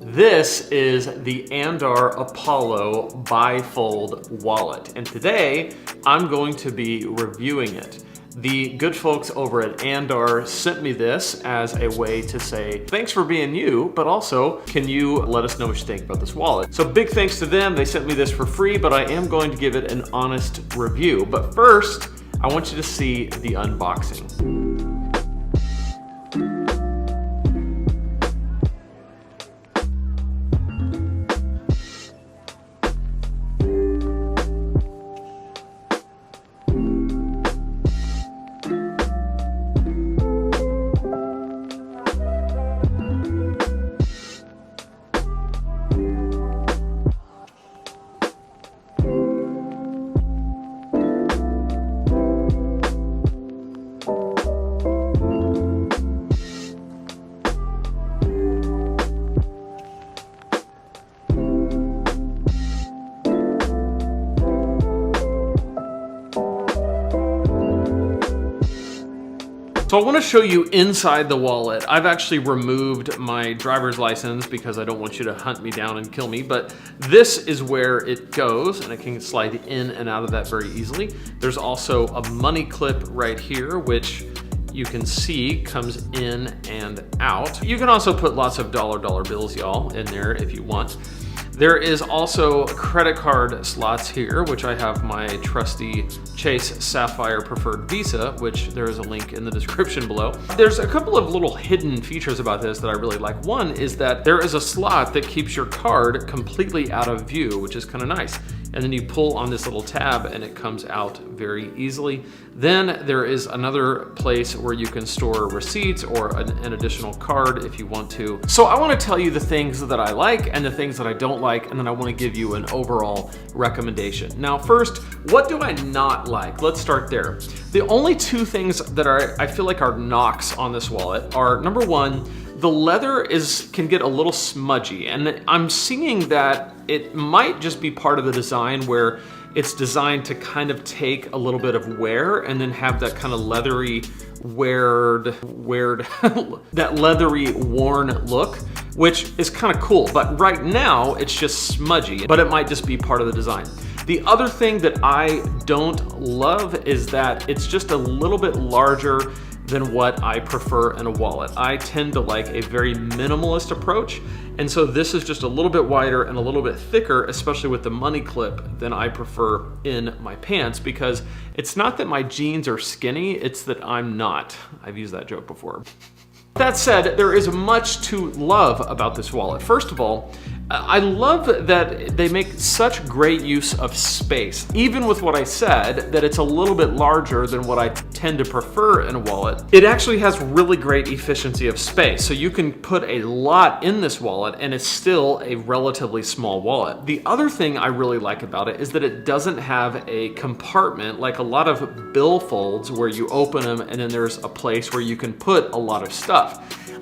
This is the Andar Apollo bifold wallet, and today I'm going to be reviewing it. The good folks over at Andar sent me this as a way to say thanks for being you, but also can you let us know what you think about this wallet. So big thanks to them. They sent me this for free, but I am going to give it an honest review. But first, I want you to see the unboxing. So I want to show you inside the wallet. I've actually removed my driver's license because I don't want you to hunt me down and kill me, but this is where it goes and it can slide in and out of that very easily. There's also a money clip right here, which you can see comes in and out. You can also put lots of dollar bills, y'all, in there if you want. There is also credit card slots here, which I have my trusty Chase Sapphire Preferred Visa, which there is a link in the description below. There's a couple of little hidden features about this that I really like. One is that there is a slot that keeps your card completely out of view, which is kind of nice. And then you pull on this little tab and it comes out very easily. Then there is another place where you can store receipts or an additional card if you want to. So I want to tell you the things that I like and the things that I don't like, and then I want to give you an overall recommendation. Now first, what do I not like? Let's start there. The only two things that I feel like are knocks on this wallet are, number one, the leather can get a little smudgy, and I'm seeing that it might just be part of the design where it's designed to kind of take a little bit of wear and then have that kind of leathery, that leathery, worn look, which is kind of cool. But right now it's just smudgy, but it might just be part of the design. The other thing that I don't love is that it's just a little bit larger than what I prefer in a wallet. I tend to like a very minimalist approach, and so this is just a little bit wider and a little bit thicker, especially with the money clip, than I prefer in my pants, because it's not that my jeans are skinny, it's that I'm not. I've used that joke before. That said, there is much to love about this wallet. First of all, I love that they make such great use of space. Even with what I said, that it's a little bit larger than what I tend to prefer in a wallet, it actually has really great efficiency of space. So you can put a lot in this wallet and it's still a relatively small wallet. The other thing I really like about it is that it doesn't have a compartment like a lot of billfolds where you open them and then there's a place where you can put a lot of stuff.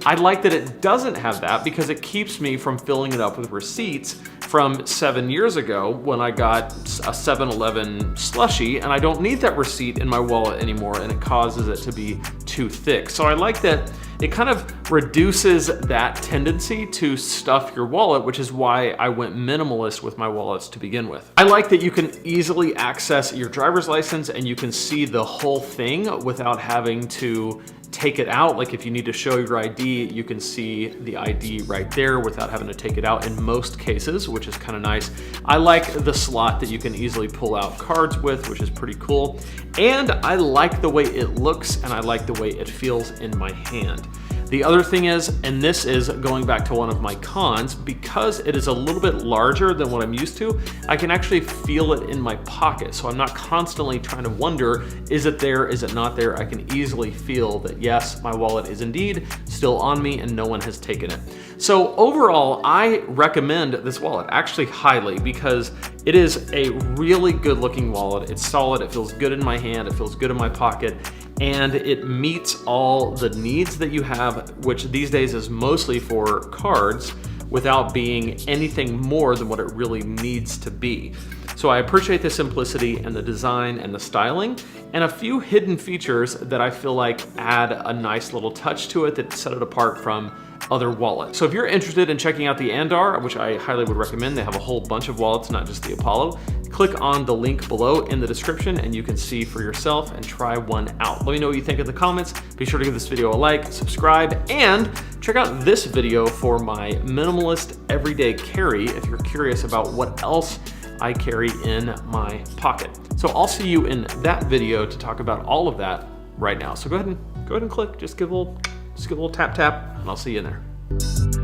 I like that it doesn't have that because it keeps me from filling it up with receipts from 7 years ago when I got a 7-Eleven slushie, and I don't need that receipt in my wallet anymore, and it causes it to be too thick. So I like that it kind of reduces that tendency to stuff your wallet, which is why I went minimalist with my wallets to begin with. I like that you can easily access your driver's license and you can see the whole thing without having to take it out. Like if you need to show your ID, you can see the ID right there without having to take it out in most cases, which is kind of nice. I like the slot that you can easily pull out cards with, which is pretty cool. And I like the way it looks and I like the way it feels in my hand. The other thing is, and this is going back to one of my cons, because it is a little bit larger than what I'm used to, I can actually feel it in my pocket. So I'm not constantly trying to wonder, is it there, is it not there? I can easily feel that yes, my wallet is indeed still on me and no one has taken it. So overall, I recommend this wallet actually highly because it is a really good looking wallet. It's solid, it feels good in my hand, it feels good in my pocket, and it meets all the needs that you have, which these days is mostly for cards, without being anything more than what it really needs to be. So I appreciate the simplicity and the design and the styling, and a few hidden features that I feel like add a nice little touch to it that set it apart from other wallet. So if you're interested in checking out the Andar, which I highly would recommend, they have a whole bunch of wallets, not just the Apollo, click on the link below in the description and you can see for yourself and try one out. Let me know what you think in the comments. Be sure to give this video a like, subscribe, and check out this video for my minimalist everyday carry if you're curious about what else I carry in my pocket. So I'll see you in that video to talk about all of that right now. So go ahead and click, just give a little tap, and I'll see you in there.